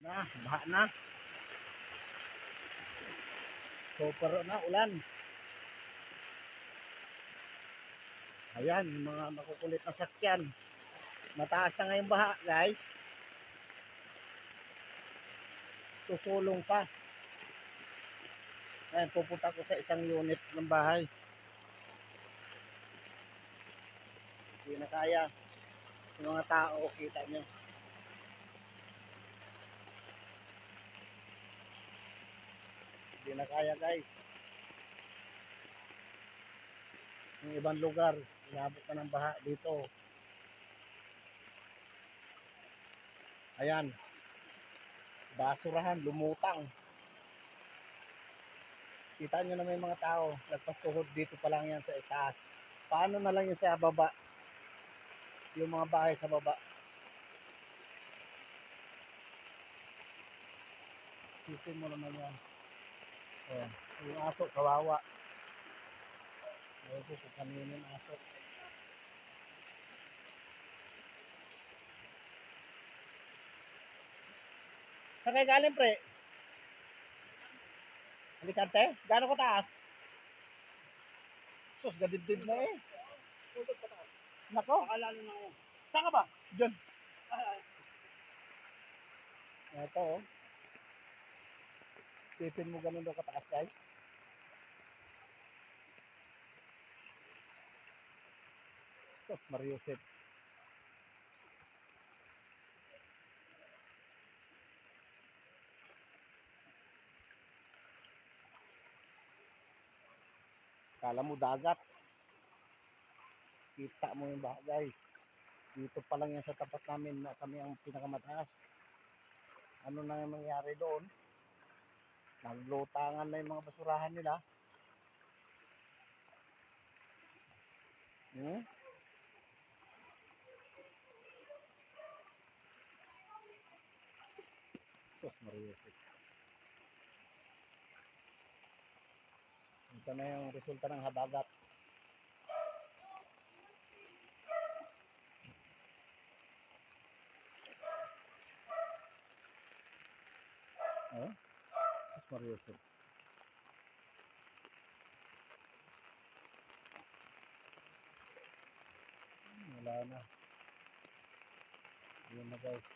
Baha na. Super na ulan. Ayan, yung mga makukulit na sakyan. Mataas na ngayon baha, guys. Susulong pa. Ayan, pupunta ko sa isang unit ng bahay. Hindi na kaya. Yung mga tao, kita nyo. Hindi na kaya, guys. Yung ibang lugar, inabot na ng baha dito. Ayan. Basurahan, lumutang. Kita nyo na may mga tao. Nagpastuhod dito pa lang yan sa itaas. Paano na lang yung sa baba? Yung mga bahay sa baba. Sipin mo naman yan. Ayan. Yung aso, kawawa. Ayun po, kung kanino yung aso. Saan kayo galing, pre? Alicante? Gano'n kataas? Sus, gadibdib na eh. Pusod pataas. Nako. Pakalalo na ngayon. Saan ka ba? Diyan. Ay. Ito oh. Sipin mo ganun daw kataas, guys. Sus, Mariusip. Kala mo dagat. Kita mo yung baha, guys. Dito pa lang yan sa tapat namin na kami ang pinakamataas. Ano na yung nangyari doon? Naglutangan na yung mga basurahan nila. Sus, Mariusip. Ito na yung resulta ng habagat. Oh, sus, Mariusip. Wala na. Yun na, guys.